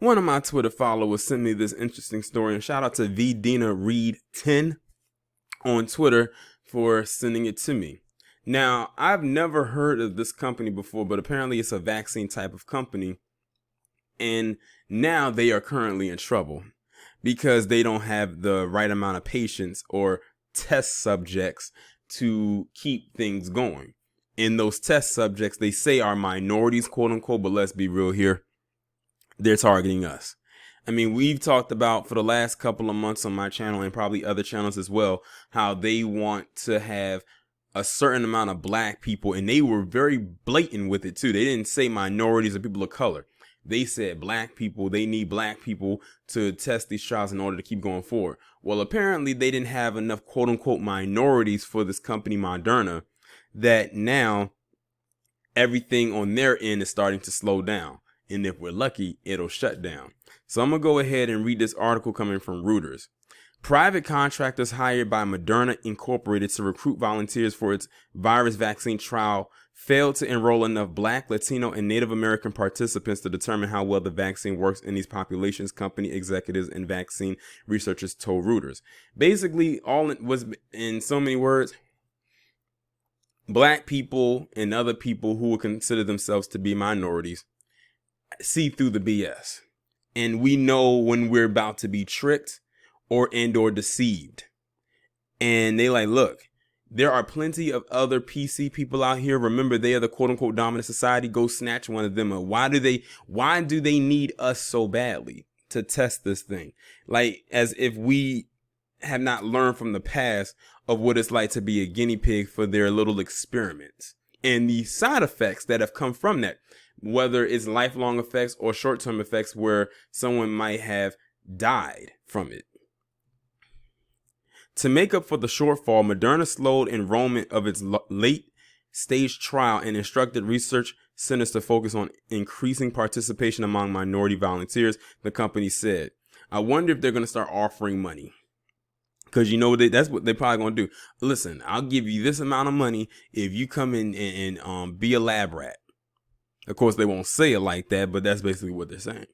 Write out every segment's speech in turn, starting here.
One of my Twitter followers sent me this interesting story, and shout out to VDinaReed10 on Twitter for sending it to me. Now, I've never heard of this company before, but apparently it's a vaccine type of company, and now they are currently in trouble because they don't have the right amount of patients or test subjects to keep things going. And those test subjects, they say, are minorities, quote unquote, but let's be real here. They're targeting us. I mean, we've talked about for the last couple of months on my channel and probably other channels as well, how they want to have a certain amount of black people, and they were very blatant with it too. They didn't say minorities or people of color. They said black people. They need black people to test these trials in order to keep going forward. Well, apparently they didn't have enough quote unquote minorities for this company Moderna, that now everything on their end is starting to slow down. And if we're lucky, it'll shut down. So I'm going to go ahead and read this article coming from Reuters. Private contractors hired by Moderna Incorporated to recruit volunteers for its virus vaccine trial failed to enroll enough Black, Latino, and Native American participants to determine how well the vaccine works in these populations, company executives and vaccine researchers told Reuters. Basically, all it was, in so many words, Black people and other people who would consider themselves to be minorities see through the BS. And we know when we're about to be tricked or deceived. And they like, look, there are plenty of other PC people out here. Remember, they are the quote unquote dominant society. Go snatch one of them up. Why do they need us so badly to test this thing? Like, as if we have not learned from the past of what it's like to be a guinea pig for their little experiments and the side effects that have come from that, whether it's lifelong effects or short-term effects where someone might have died from it. To make up for the shortfall, Moderna slowed enrollment of its late-stage trial and instructed research centers to focus on increasing participation among minority volunteers, the company said. I wonder if they're going to start offering money. Because, you know, that's what they're probably going to do. Listen, I'll give you this amount of money if you come in and be a lab rat. Of course, they won't say it like that, but that's basically what they're saying.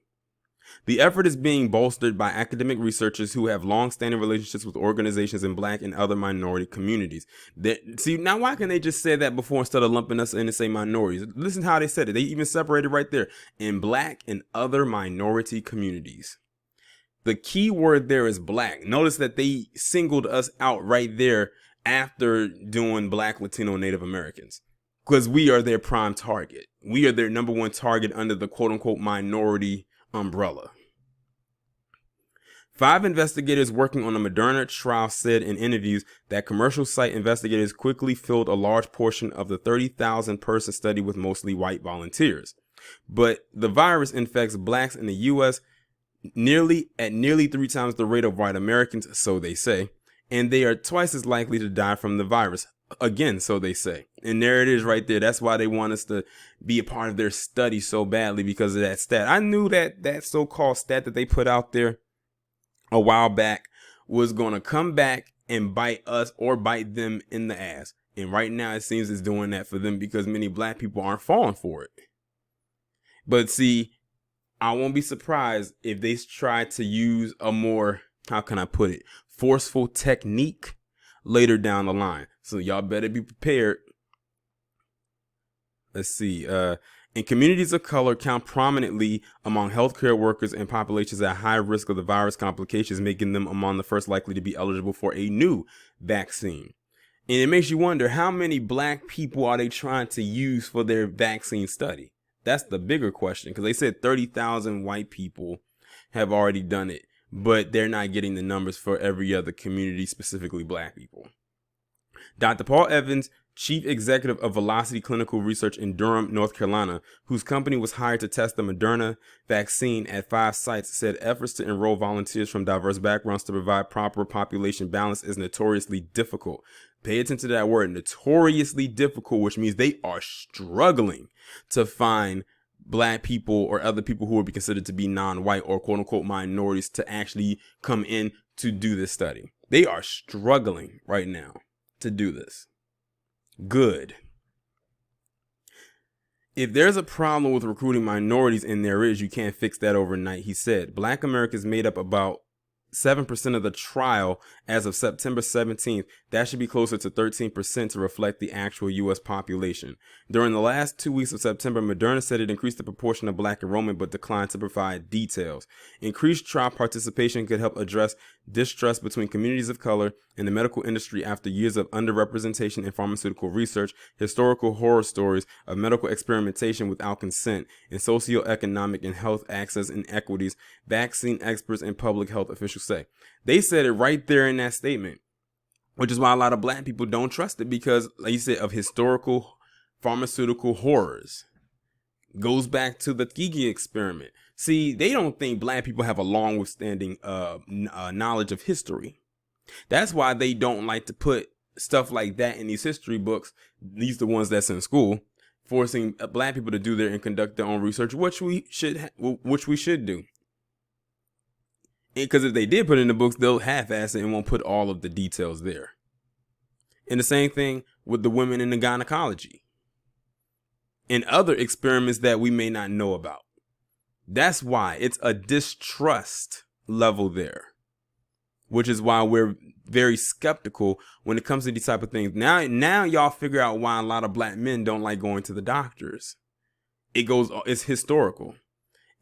The effort is being bolstered by academic researchers who have long-standing relationships with organizations in Black and other minority communities. See, now why can they just say that before instead of lumping us in and say minorities? Listen to how they said it. They even separated right there. In Black and other minority communities. The key word there is Black. Notice that they singled us out right there after doing Black, Latino, and Native Americans. Because we are their prime target. We are their number one target under the quote-unquote minority umbrella. 5 investigators working on the Moderna trial said in interviews that commercial site investigators quickly filled a large portion of the 30,000 person study with mostly white volunteers. But the virus infects Blacks in the U.S. nearly 3 times the rate of white Americans, so they say, and they are twice as likely to die from the virus. Again, so they say. And there it is right there. That's why they want us to be a part of their study so badly, because of that stat. I knew that so-called stat that they put out there a while back was going to come back and bite us or bite them in the ass. And right now it seems it's doing that for them because many Black people aren't falling for it. But see, I won't be surprised if they try to use a more, how can I put it, forceful technique later down the line. So y'all better be prepared. Let's see. And communities of color count prominently among healthcare workers and populations at high risk of the virus complications, making them among the first likely to be eligible for a new vaccine. And it makes you wonder, how many Black people are they trying to use for their vaccine study? That's the bigger question, because they said 30,000 white people have already done it, but they're not getting the numbers for every other community, specifically Black people. Dr. Paul Evans, chief executive of Velocity Clinical Research in Durham, North Carolina, whose company was hired to test the Moderna vaccine at 5 sites, said efforts to enroll volunteers from diverse backgrounds to provide proper population balance is notoriously difficult. Pay attention to that word, notoriously difficult, which means they are struggling to find Black people or other people who would be considered to be non-white or quote unquote minorities to actually come in to do this study. They are struggling right now to do this. Good. If there's a problem with recruiting minorities, and there is, you can't fix that overnight, he said. Black Americans made up about 7% of the trial as of September 17th. That should be closer to 13% to reflect the actual U.S. population. During the last 2 weeks of September, Moderna said it increased the proportion of black enrollment but declined to provide details. Increased trial participation could help address distrust between communities of color and the medical industry after years of underrepresentation in pharmaceutical research, historical horror stories of medical experimentation without consent, and socioeconomic and health access inequities, vaccine experts and public health officials say. They said it right there in that statement, which is why a lot of black people don't trust it, because, like you said, of historical pharmaceutical horrors. Goes back to the Gigi experiment. See, they don't think black people have a long withstanding knowledge of history. That's why they don't like to put stuff like that in these history books, these the ones that's in school, forcing black people to do their and conduct their own research, which we should do. Because if they did put it in the books, they'll half-ass it and won't put all of the details there. And the same thing with the women in the gynecology and other experiments that we may not know about. That's why it's a distrust level there, which is why we're very skeptical when it comes to these type of things. Now y'all figure out why a lot of black men don't like going to the doctors. It's historical.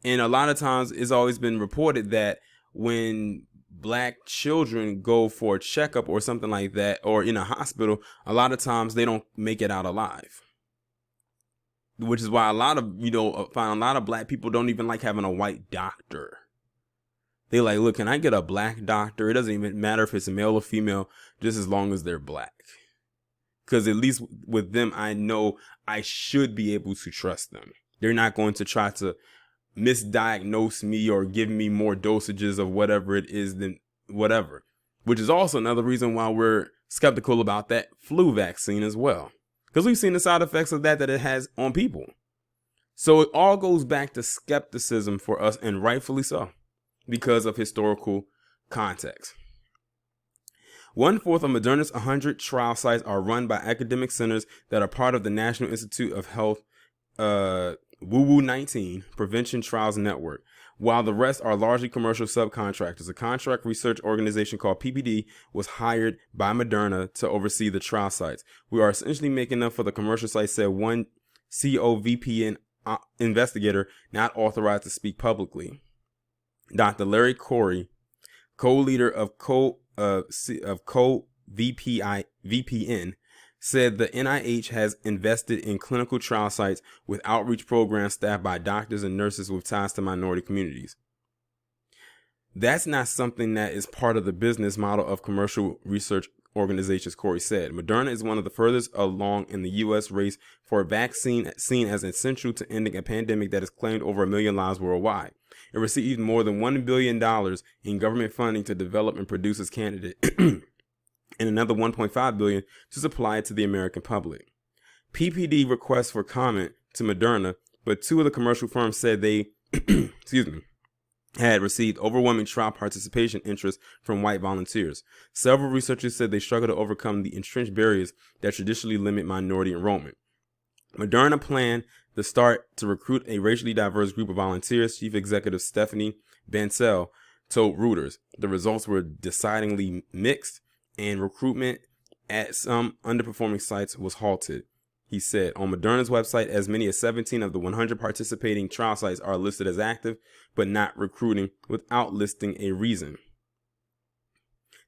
And a lot of times it's always been reported that when black children go for a checkup or something like that, or in a hospital, a lot of times they don't make it out alive. Which is why find a lot of black people don't even like having a white doctor. They like, look, can I get a black doctor? It doesn't even matter if it's a male or female, just as long as they're black. Because at least with them, I know I should be able to trust them. They're not going to try to misdiagnose me or give me more dosages of whatever it is than whatever. Which is also another reason why we're skeptical about that flu vaccine as well. Because we've seen the side effects of that it has on people. So it all goes back to skepticism for us, and rightfully so, because of historical context. 1/4 of Moderna's 100 trial sites are run by academic centers that are part of the National Institute of Health WWU-19 Prevention Trials Network, while the rest are largely commercial subcontractors. A contract research organization called PPD was hired by Moderna to oversee the trial sites. We are essentially making up for the commercial sites, said one COVPN investigator not authorized to speak publicly. Dr. Larry Corey, co-leader of VPN, said the NIH has invested in clinical trial sites with outreach programs staffed by doctors and nurses with ties to minority communities. That's not something that is part of the business model of commercial research organizations, Corey said. Moderna is one of the furthest along in the U.S. race for a vaccine seen as essential to ending a pandemic that has claimed over 1 million lives worldwide. It received more than $1 billion in government funding to develop and produce its candidate, and another $1.5 billion to supply it to the American public. PPD requests for comment to Moderna, but 2 of the commercial firms said they had received overwhelming trial participation interest from white volunteers. Several researchers said they struggle to overcome the entrenched barriers that traditionally limit minority enrollment. Moderna planned to start to recruit a racially diverse group of volunteers, Chief Executive Stephanie Bancel told Reuters. The results were decidedly mixed, and recruitment at some underperforming sites was halted. He said on Moderna's website, as many as 17 of the 100 participating trial sites are listed as active, but not recruiting, without listing a reason.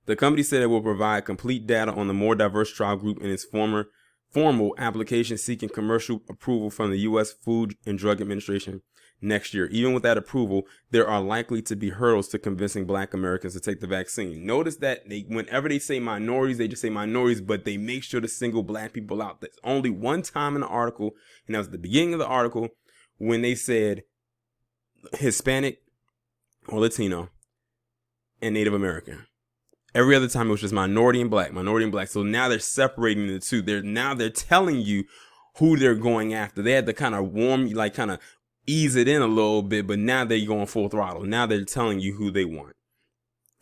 The company said it will provide complete data on the more diverse trial group in its formal application seeking commercial approval from the U.S. Food and Drug Administration next year. Even with that approval, there are likely to be hurdles to convincing black Americans to take the vaccine. Notice that whenever they say minorities, they just say minorities, but they make sure to single black people out. There's only one time in the article, and that was the beginning of the article, when they said Hispanic or Latino and Native American. Every other time it was just minority and black. So now they're separating the two. They're telling you who they're going after. They had to kind of ease it in a little bit, but now they're going full throttle. Now they're telling you who they want.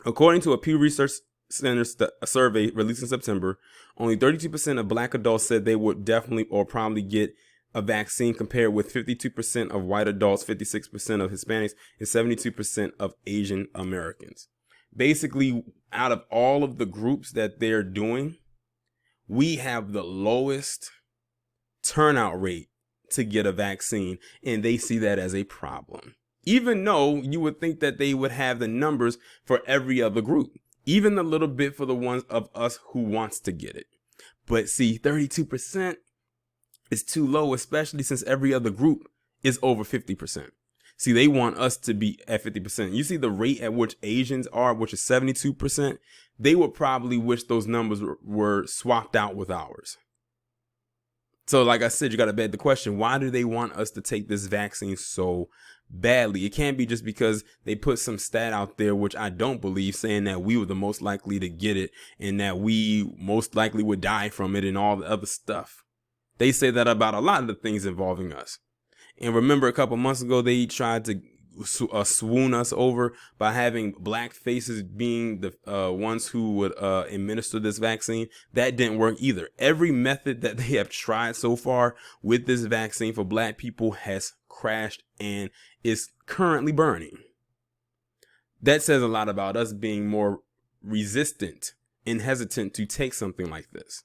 According to a Pew Research Center survey released in September, only 32% of black adults said they would definitely or probably get a vaccine compared with 52% of white adults, 56% of Hispanics, and 72% of Asian Americans. Basically, out of all of the groups that they're doing, we have the lowest turnout rate to get a vaccine, and they see that as a problem. Even though you would think that they would have the numbers for every other group, even a little bit for the ones of us who wants to get it. But see, 32% is too low, especially since every other group is over 50%. See, they want us to be at 50%. You see the rate at which Asians are, which is 72%. They would probably wish those numbers were swapped out with ours. So like I said, you got to beg the question, why do they want us to take this vaccine so badly? It can't be just because they put some stat out there, which I don't believe, saying that we were the most likely to get it and that we most likely would die from it and all the other stuff. They say that about a lot of the things involving us. And remember, a couple months ago, they tried to swoon us over by having black faces being the ones who would administer this vaccine. That didn't work either. Every method that they have tried so far with this vaccine for black people has crashed and is currently burning. That says a lot about us being more resistant and hesitant to take something like this.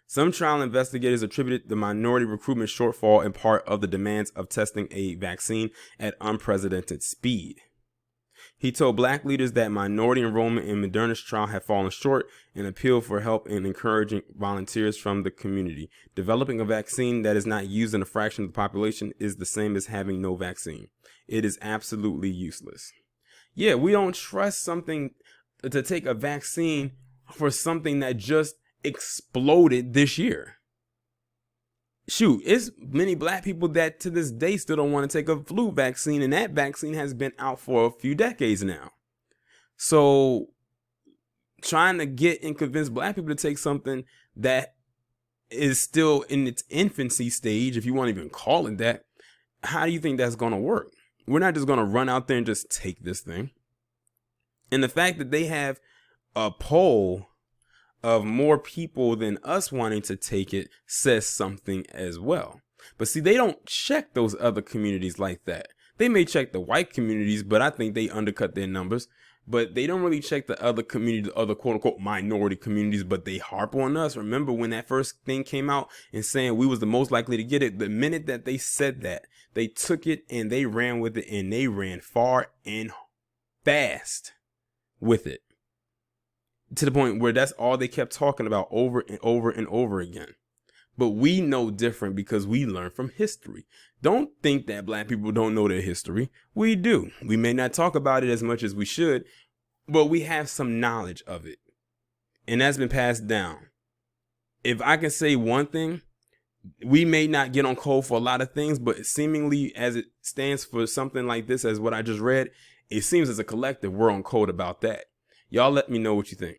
Some trial investigators attributed the minority recruitment shortfall in part of the demands of testing a vaccine at unprecedented speed. He told black leaders that minority enrollment in Moderna's trial had fallen short and appealed for help in encouraging volunteers from the community. Developing a vaccine that is not used in a fraction of the population is the same as having no vaccine. It is absolutely useless. Yeah, we don't trust something to take a vaccine for something that just exploded this year. Shoot, it's many black people that to this day still don't want to take a flu vaccine, and that vaccine has been out for a few decades now. So trying to get and convince black people to take something that is still in its infancy stage, if you want to even call it that, how do you think that's going to work? We're not just going to run out there and just take this thing. And the fact that they have a poll of more people than us wanting to take it says something as well. But see, they don't check those other communities like that. They may check the white communities, but I think they undercut their numbers. But they don't really check the other communities, the other quote unquote minority communities, but they harp on us. Remember when that first thing came out and saying we was the most likely to get it? The minute that they said that, they took it and they ran with it, and they ran far and fast with it, to the point where that's all they kept talking about over and over and over again. But we know different because we learn from history. Don't think that black people don't know their history. We do. We may not talk about it as much as we should, but we have some knowledge of it. And that's been passed down. If I can say one thing, we may not get on code for a lot of things, but seemingly as it stands for something like this, as what I just read, it seems as a collective we're on code about that. Y'all let me know what you think.